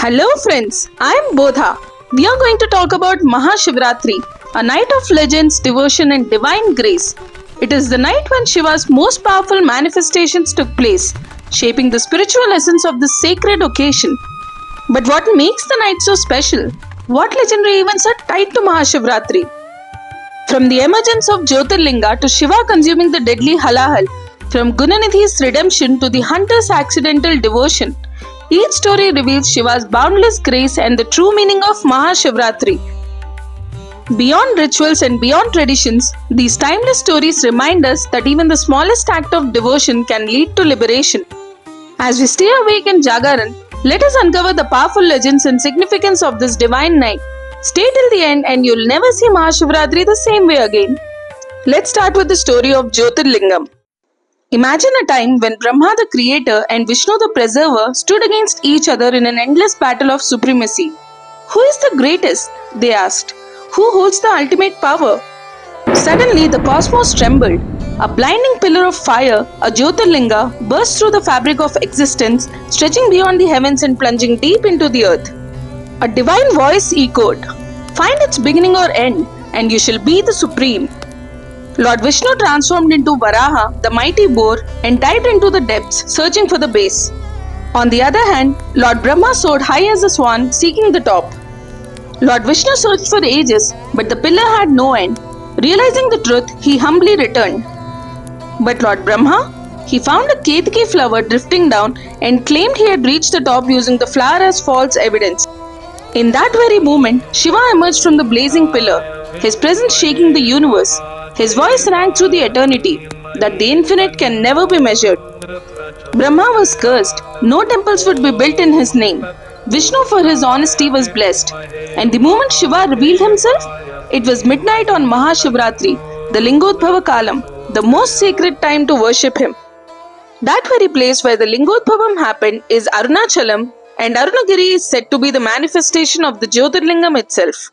Hello friends, I am Bodha. We are going to talk about Maha Shivaratri, a night of legends, devotion and divine grace. It is the night when Shiva's most powerful manifestations took place, shaping the spiritual essence of this sacred occasion. But what makes the night so special? What legendary events are tied to Mahashivaratri? From the emergence of Jyotirlinga to Shiva consuming the deadly Halahal, from Gunanidhi's redemption to the hunter's accidental devotion, each story reveals Shiva's boundless grace and the true meaning of Mahashivaratri. Beyond rituals and beyond traditions, these timeless stories remind us that even the smallest act of devotion can lead to liberation. As we stay awake in Jagaran, let us uncover the powerful legends and significance of this divine night. Stay till the end and you'll never see Mahashivaratri the same way again. Let's start with the story of Jyotirlinga. Imagine a time when Brahma the creator and Vishnu the preserver stood against each other in an endless battle of supremacy. Who is the greatest? They asked. Who holds the ultimate power? Suddenly the cosmos trembled. A blinding pillar of fire, a Jyotirlinga, burst through the fabric of existence, stretching beyond the heavens and plunging deep into the earth. A divine voice echoed, "Find its beginning or end, and you shall be the supreme." Lord Vishnu transformed into Varaha, the mighty boar, and dived into the depths, searching for the base. On the other hand, Lord Brahma soared high as a swan, seeking the top. Lord Vishnu searched for ages, but the pillar had no end. Realizing the truth, he humbly returned. But Lord Brahma, he found a Ketki flower drifting down and claimed he had reached the top using the flower as false evidence. In that very moment, Shiva emerged from the blazing pillar, his presence shaking the universe. His voice rang through the eternity, that the infinite can never be measured. Brahma was cursed, no temples would be built in his name. Vishnu for his honesty was blessed. And the moment Shiva revealed himself, it was midnight on Mahashivaratri, the Lingodbhava Kalam, the most sacred time to worship him. That very place where the Lingodbhavam happened is Arunachalam, and Arunagiri is said to be the manifestation of the Jyotirlingam itself.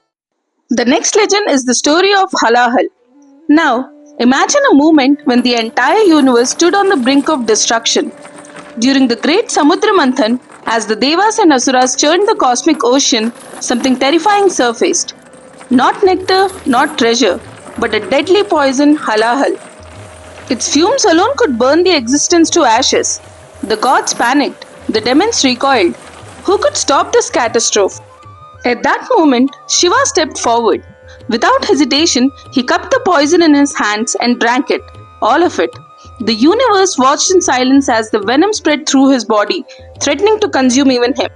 The next legend is the story of Halahal. Now, imagine a moment when the entire universe stood on the brink of destruction. During the great Samudra Manthan, as the Devas and Asuras churned the cosmic ocean, something terrifying surfaced. Not nectar, not treasure, but a deadly poison, Halahal. Its fumes alone could burn the existence to ashes. The gods panicked, the demons recoiled. Who could stop this catastrophe? At that moment, Shiva stepped forward. Without hesitation, he cupped the poison in his hands and drank it, all of it. The universe watched in silence as the venom spread through his body, threatening to consume even him.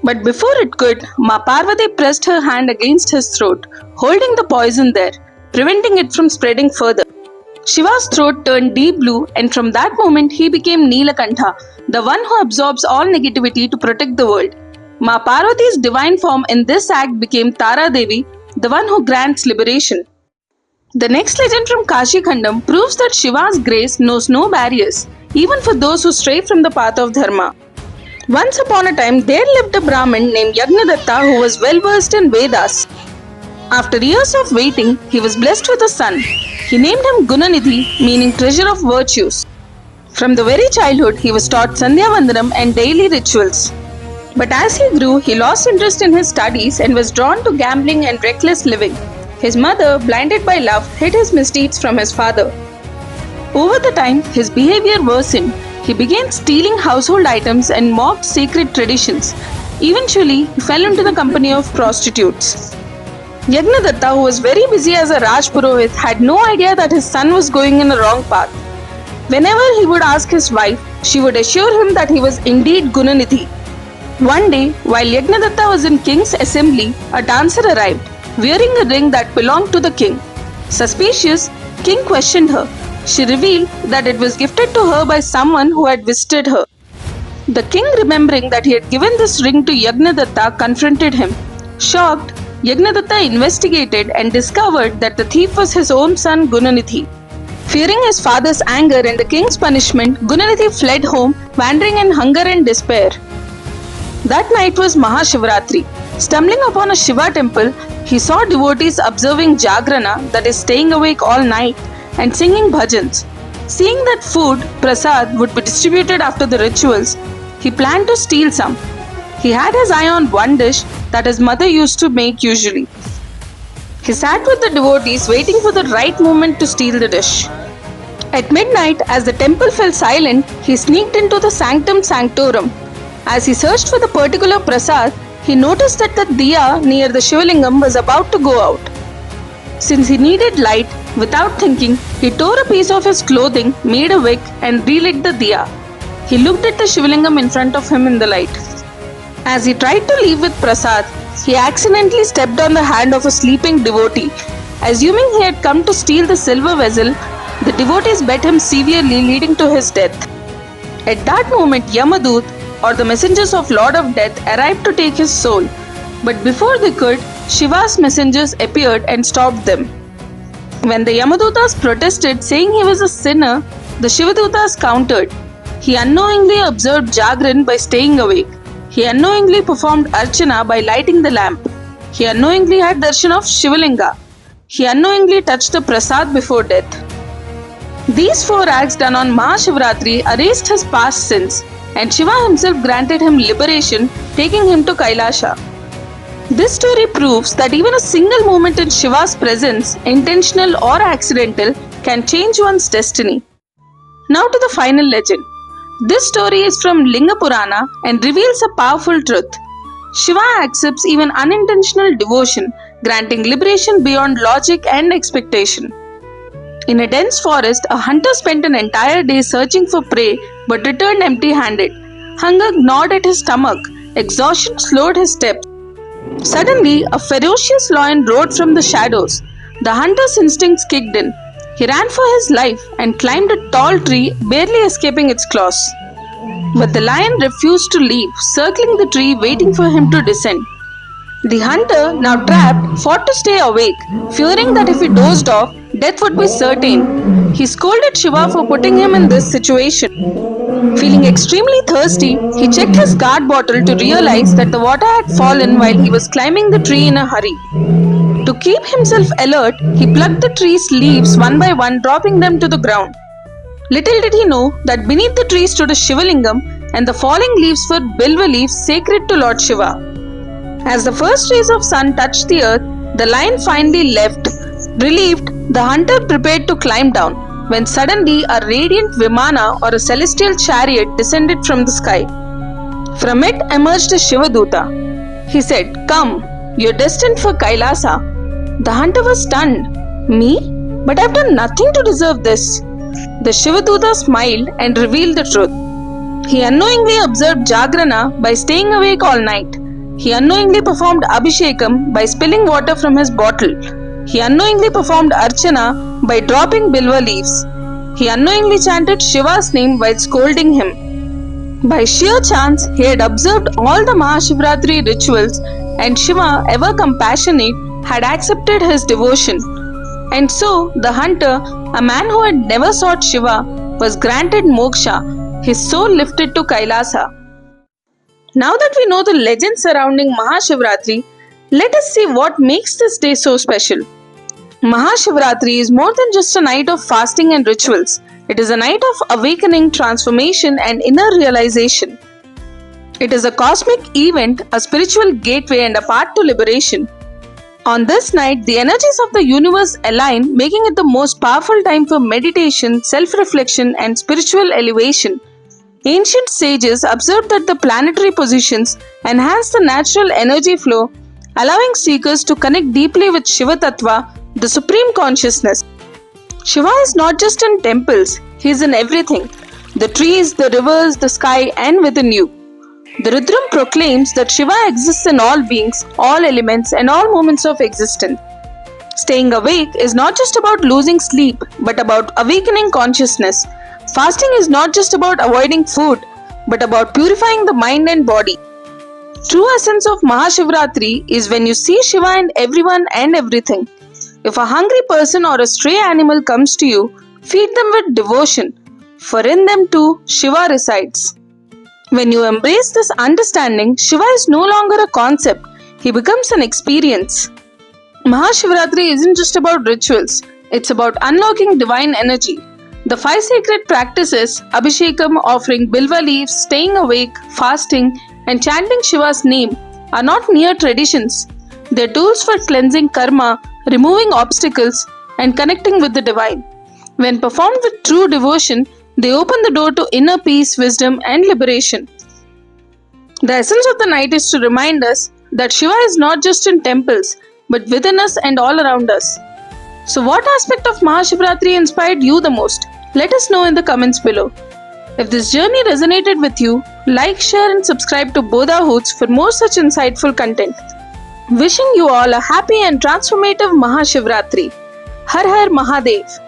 But before it could, Ma Parvati pressed her hand against his throat, holding the poison there, preventing it from spreading further. Shiva's throat turned deep blue, and from that moment he became Neelakantha, the one who absorbs all negativity to protect the world. Ma Parvati's divine form in this act became Tara Devi, the one who grants liberation. The next legend from Kashi Khandam proves that Shiva's grace knows no barriers, even for those who stray from the path of Dharma. Once upon a time, there lived a Brahmin named Yagnadatta who was well versed in Vedas. After years of waiting, he was blessed with a son. He named him Gunanidhi, meaning treasure of virtues. From the very childhood, he was taught Sandhya Vandanam and daily rituals. But as he grew, he lost interest in his studies and was drawn to gambling and reckless living. His mother, blinded by love, hid his misdeeds from his father. Over the time, his behavior worsened. He began stealing household items and mocked sacred traditions. Eventually, he fell into the company of prostitutes. Yagnadatta, who was very busy as a Raj Purohit, had no idea that his son was going in the wrong path. Whenever he would ask his wife, she would assure him that he was indeed Gunanidhi. One day, while Yagnadatta was in king's assembly, a dancer arrived, wearing a ring that belonged to the king. Suspicious, king questioned her. She revealed that it was gifted to her by someone who had visited her. The king, remembering that he had given this ring to Yagnadatta, confronted him. Shocked, Yagnadatta investigated and discovered that the thief was his own son Gunanidhi. Fearing his father's anger and the king's punishment, Gunanidhi fled home, wandering in hunger and despair. That night was Mahashivaratri. Stumbling upon a Shiva temple, he saw devotees observing Jagrana, that is staying awake all night, and singing bhajans. Seeing that food, prasad, would be distributed after the rituals, he planned to steal some. He had his eye on one dish that his mother used to make usually. He sat with the devotees waiting for the right moment to steal the dish. At midnight, as the temple fell silent, he sneaked into the sanctum sanctorum. As he searched for the particular prasad, he noticed that the diya near the Shivalingam was about to go out. Since he needed light, without thinking, he tore a piece of his clothing, made a wick, and relit the diya. He looked at the Shivalingam in front of him in the light. As he tried to leave with prasad, he accidentally stepped on the hand of a sleeping devotee. Assuming he had come to steal the silver vessel, the devotees beat him severely, leading to his death. At that moment, Yamadut, or the messengers of Lord of Death, arrived to take his soul. But before they could, Shiva's messengers appeared and stopped them. When the Yamadutas protested, saying he was a sinner, the Shivadutas countered. He unknowingly observed Jagran by staying awake. He unknowingly performed Archana by lighting the lamp. He unknowingly had darshan of Shivalinga. He unknowingly touched the prasad before death. These 4 acts done on Mahashivaratri erased his past sins, and Shiva himself granted him liberation, taking him to Kailasha. This story proves that even a single moment in Shiva's presence, intentional or accidental, can change one's destiny. Now to the final legend. This story is from Linga Purana and reveals a powerful truth. Shiva accepts even unintentional devotion, granting liberation beyond logic and expectation. In a dense forest, a hunter spent an entire day searching for prey but returned empty-handed. Hunger gnawed at his stomach. Exhaustion slowed his steps. Suddenly, a ferocious lion roared from the shadows. The hunter's instincts kicked in. He ran for his life and climbed a tall tree, barely escaping its claws. But the lion refused to leave, circling the tree, waiting for him to descend. The hunter, now trapped, fought to stay awake, fearing that if he dozed off, death would be certain. He scolded Shiva for putting him in this situation. Feeling extremely thirsty, he checked his guard bottle to realize that the water had fallen while he was climbing the tree in a hurry. To keep himself alert, he plucked the tree's leaves one by one, dropping them to the ground. Little did he know that beneath the tree stood a Shivalingam, and the falling leaves were Bilva leaves sacred to Lord Shiva. As the first rays of sun touched the earth, the lion finally left. Relieved, the hunter prepared to climb down, when suddenly a radiant Vimana or a celestial chariot descended from the sky. From it emerged a Shivaduta. He said, "Come, you're destined for Kailasa." The hunter was stunned. "Me? But I've done nothing to deserve this." The Shivaduta smiled and revealed the truth. He unknowingly observed Jagrana by staying awake all night. He unknowingly performed Abhishekam by spilling water from his bottle. He unknowingly performed Archana by dropping Bilva leaves. He unknowingly chanted Shiva's name while scolding him. By sheer chance, he had observed all the Mahashivaratri rituals, and Shiva, ever compassionate, had accepted his devotion. And so, the hunter, a man who had never sought Shiva, was granted moksha, his soul lifted to Kailasa. Now that we know the legend surrounding Mahashivaratri, let us see what makes this day so special. Mahashivaratri is more than just a night of fasting and rituals. It is a night of awakening, transformation, and inner realization. It is a cosmic event, a spiritual gateway, and a path to liberation. On this night, the energies of the universe align, making it the most powerful time for meditation, self-reflection, and spiritual elevation. Ancient sages observed that the planetary positions enhance the natural energy flow, allowing seekers to connect deeply with Shiva Tattva, the supreme consciousness. Shiva is not just in temples, he is in everything: the trees, the rivers, the sky, and within you. The Rudram proclaims that Shiva exists in all beings, all elements, and all moments of existence. Staying awake is not just about losing sleep, but about awakening consciousness. Fasting is not just about avoiding food, but about purifying the mind and body. True essence of Mahashivaratri is when you see Shiva in everyone and everything. If a hungry person or a stray animal comes to you, feed them with devotion, for in them too Shiva resides. When you embrace this understanding, Shiva is no longer a concept, he becomes an experience. Mahashivaratri isn't just about rituals, it's about unlocking divine energy. The 5 sacred practices, Abhishekam, offering Bilva leaves, staying awake, fasting, and chanting Shiva's name are not mere traditions. They are tools for cleansing karma, removing obstacles, and connecting with the divine. When performed with true devotion, they open the door to inner peace, wisdom, and liberation. The essence of the night is to remind us that Shiva is not just in temples, but within us and all around us. So, what aspect of Mahashivratri inspired you the most? Let us know in the comments below. If this journey resonated with you, like, share, and subscribe to Bodha Hoots for more such insightful content. Wishing you all a happy and transformative Mahashivratri. Har Har Mahadev.